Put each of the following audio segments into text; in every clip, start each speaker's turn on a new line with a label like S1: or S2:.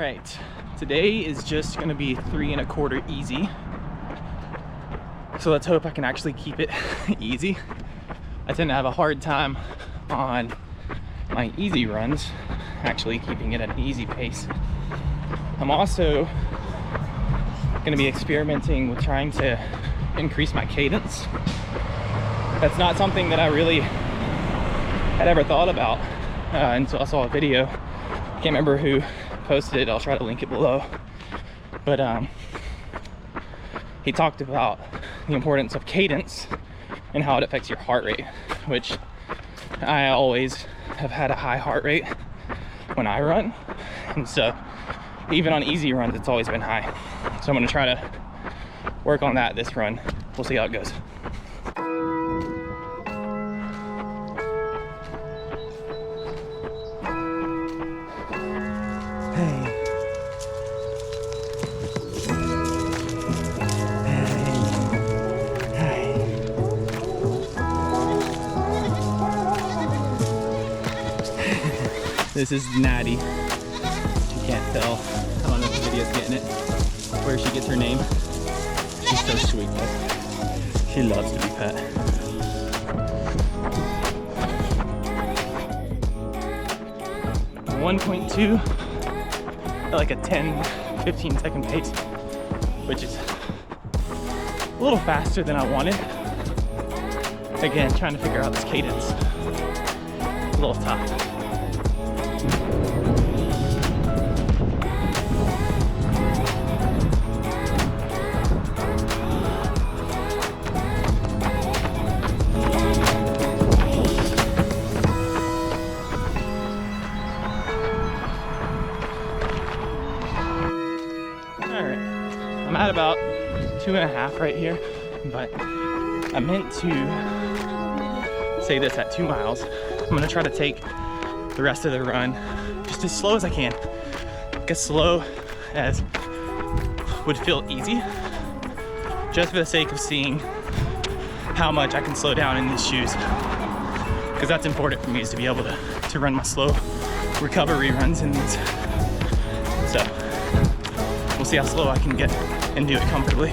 S1: right, today is just gonna be 3 1/4 easy. So let's hope I can actually keep it easy. I tend to have a hard time on my easy runs, actually keeping it at an easy pace. I'm also gonna be experimenting with trying to increase my cadence. That's not something that I really had ever thought about until I saw a video. Can't remember who posted it. I'll try to link it below. But he talked about the importance of cadence and how it affects your heart rate, which I always have had a high heart rate when I run. And so even on easy runs, it's always been high. So I'm gonna try to work on that this run. We'll see how it goes. This is Natty. You can't tell. I don't know if the video's getting it. Where she gets her name. She's so sweet though. She loves to be pet. .2 at like a 10-15 second pace, which is a little faster than I wanted. Again, trying to figure out this cadence. It's a little tough. I'm at about 2.5 right here, but I meant to say this at 2 miles. I'm gonna try to take the rest of the run just as slow as I can, like as slow as would feel easy, just for the sake of seeing how much I can slow down in these shoes, because that's important for me, is to be able to run my slow recovery runs in these. So we'll see how slow I can get and do it comfortably.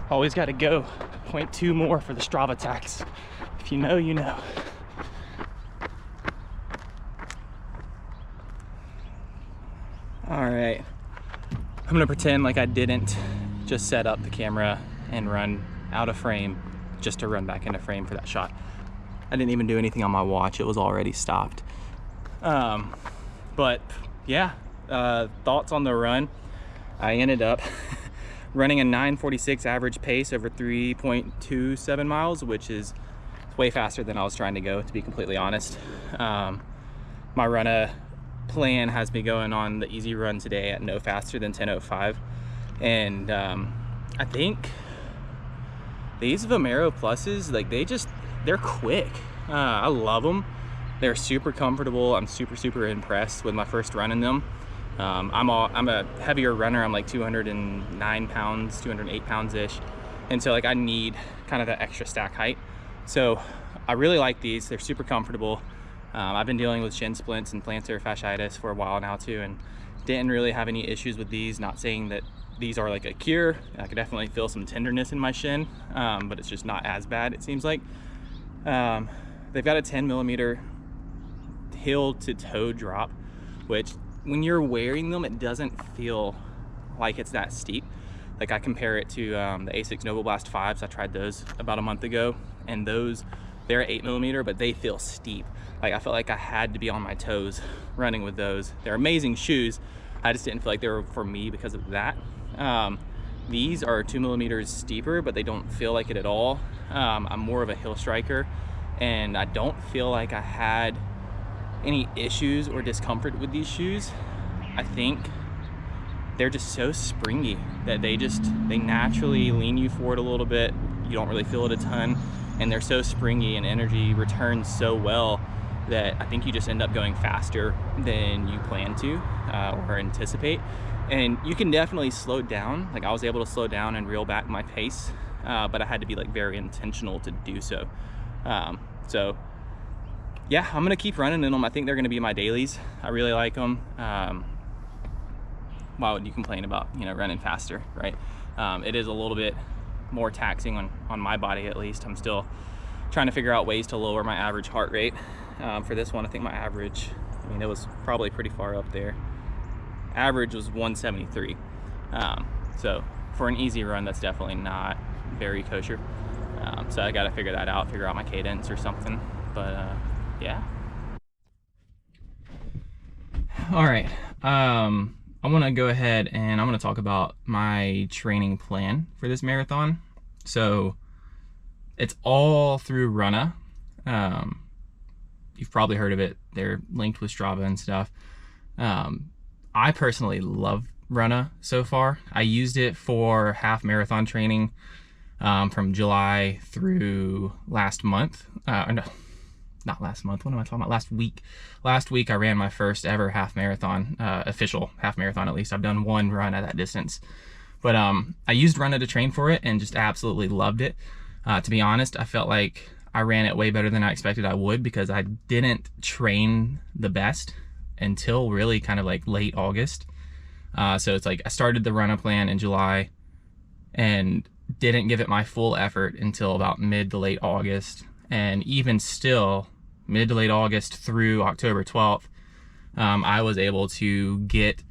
S1: Always got to go 0.2 more for the Strava tax. If you know, you know. All right, I'm gonna pretend like I didn't just set up the camera and run out of frame just to run back into frame for that shot. I didn't even do anything on my watch. It was already stopped. But yeah, thoughts on the run. I ended up running a 9:46 average pace over 3.27 miles, which is way faster than I was trying to go, to be completely honest. My Runna plan has me going on the easy run today at no faster than 10:05. And I think these Vomero pluses, like they're quick. I love them. They're super comfortable. I'm super impressed with my first run in them. I'm a heavier runner. I'm like 209 pounds, 208 pounds ish. And so like I need kind of that extra stack height. So I really like these. They're super comfortable. I've been dealing with shin splints and plantar fasciitis for a while now too, and didn't really have any issues with these. Not saying that these are like a cure. I could definitely feel some tenderness in my shin, but it's just not as bad, it seems like. They've got a 10mm heel to toe drop, which when you're wearing them, it doesn't feel like it's that steep. Like I compare it to the Asics Nova Blast 5s. I tried those about a month ago, and those, they're 8mm, but they feel steep. Like I felt like I had to be on my toes running with those. They're amazing shoes. I just didn't feel like they were for me because of that. These are 2 millimeters steeper, but they don't feel like it at all. I'm more of a hill striker, and I don't feel like I had any issues or discomfort with these shoes. I think they're just so springy that they naturally lean you forward a little bit. You don't really feel it a ton, and they're so springy and energy returns so well that I think you just end up going faster than you plan to or anticipate. And you can definitely slow down. Like I was able to slow down and reel back my pace, but I had to be like very intentional to do so. So yeah, I'm gonna keep running in them. I think they're gonna be my dailies. I really like them. Why would you complain about, you know, running faster, right? It is a little bit more taxing on my body, at least. I'm still trying to figure out ways to lower my average heart rate. For this one, I think my average, I mean, it was probably pretty far up there. Average was 173. So for an easy run, that's definitely not very kosher. So I got to figure that out, figure out my cadence or something. But yeah. All right. I want to go ahead and I'm going to talk about my training plan for this marathon. So it's all through Runna. You've probably heard of it. They're linked with Strava and stuff. I personally love Runna so far. I used it for half marathon training from July through last month. No, not last month. What am I talking about? Last week. Last week I ran my first ever half marathon, official half marathon at least. I've done one run at that distance. But I used Runna to train for it and just absolutely loved it. To be honest, I felt like I ran it way better than I expected I would because I didn't train the best until really kind of like late August. So it's like I started the Runna plan in July and didn't give it my full effort until about mid to late August. And even still, mid to late August through October 12th, I was able to get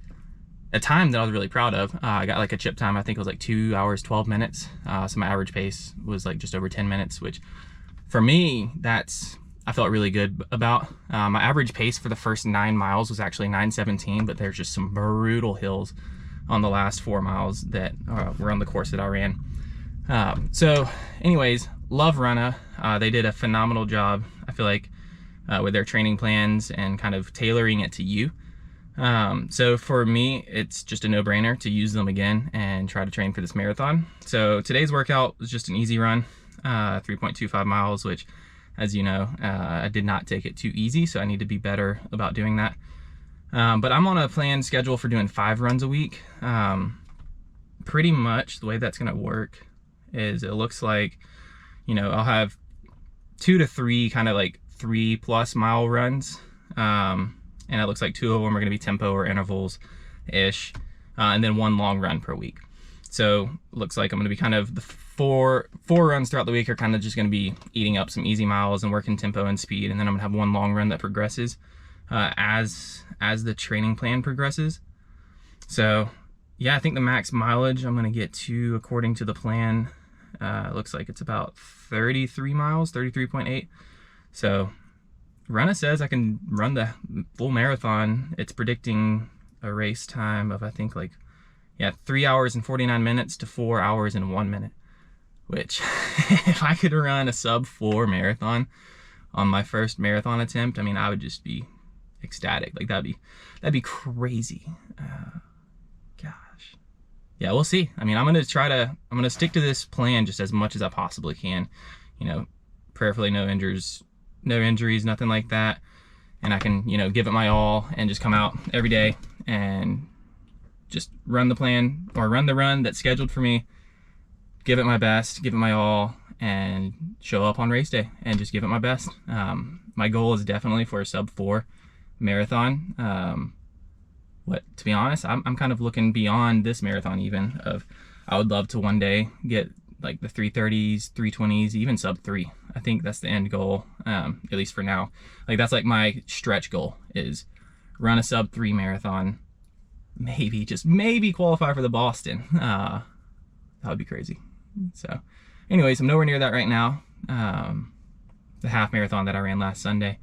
S1: a time that I was really proud of. I got like a chip time, I think it was like 2 hours, 12 minutes. So my average pace was like just over 10 minutes, which for me, I felt really good about. My average pace for the first 9 miles was actually 9:17, but there's just some brutal hills on the last 4 miles that were on the course that I ran. So anyways, love Runna. They did a phenomenal job, I feel like, with their training plans and kind of tailoring it to you. So for me, it's just a no-brainer to use them again and try to train for this marathon. So today's workout was just an easy run, 3.25 miles, which, as you know, I did not take it too easy, so I need to be better about doing that. But I'm on a planned schedule for doing 5 runs a week. Pretty much the way that's gonna work is it looks like, you know, I'll have 2 to 3 kind of like 3+ mile runs. And it looks like 2 of them are gonna be tempo or intervals-ish, and then 1 long run per week. So it looks like I'm gonna be kind of the four runs throughout the week are kind of just gonna be eating up some easy miles and working tempo and speed, and then I'm gonna have 1 long run that progresses as the training plan progresses. So yeah, I think the max mileage I'm gonna get to, according to the plan, it looks like it's about 33 miles, 33.8. So Runna says I can run the full marathon. It's predicting a race time of, I think, like, yeah, 3 hours and 49 minutes to 4 hours and 1 minute, which if I could run a sub-4 marathon on my first marathon attempt, I mean, I would just be ecstatic. Like that'd be crazy. Gosh. Yeah, we'll see. I mean, I'm gonna stick to this plan just as much as I possibly can. You know, prayerfully no injuries, nothing like that. And I can, you know, give it my all and just come out every day and just run the plan or run the run that's scheduled for me, give it my best, give it my all, and show up on race day and just give it my best. My goal is definitely for a sub-4 marathon. To be honest, I'm kind of looking beyond this marathon even of, I would love to one day get like the 3:30s, 3:20s, even sub-3. I think that's the end goal, at least for now. Like that's like my stretch goal, is run a sub-3 marathon, maybe, just maybe qualify for the Boston. That would be crazy. So anyways, I'm nowhere near that right now. The half marathon that I ran last Sunday,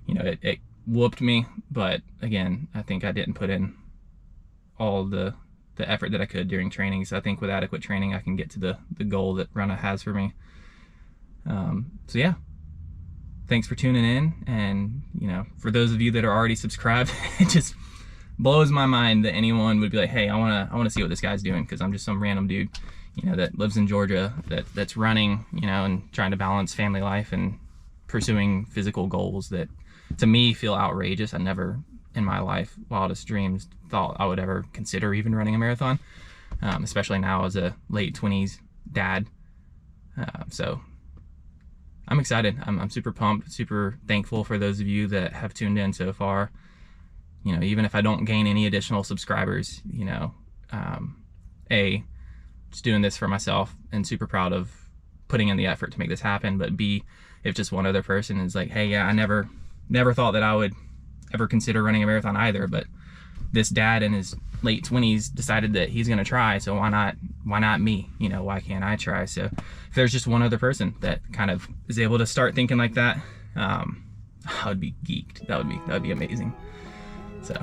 S1: you know, it whooped me, but again, I think I didn't put in all the effort that I could during training. So I think with adequate training, I can get to the goal that Runna has for me. So yeah, thanks for tuning in. And, you know, for those of you that are already subscribed, it just blows my mind that anyone would be like, hey, I wanna see what this guy's doing, because I'm just some random dude, you know, that lives in Georgia, that's running, you know, and trying to balance family life and pursuing physical goals that to me feel outrageous. I never in my life, wildest dreams, thought I would ever consider even running a marathon, especially now as a late 20s dad. So I'm excited. I'm super pumped, super thankful for those of you that have tuned in so far. You know, even if I don't gain any additional subscribers, you know, just doing this for myself and super proud of putting in the effort to make this happen. But B, if just one other person is like, hey, yeah, I never thought that I would ever consider running a marathon either, but this dad in his late 20s decided that he's gonna try, so why not me? You know, why can't I try? So if there's just one other person that kind of is able to start thinking like that, I would be geeked. That would be amazing. So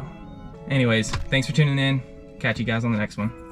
S1: anyways, thanks for tuning in. Catch you guys on the next one.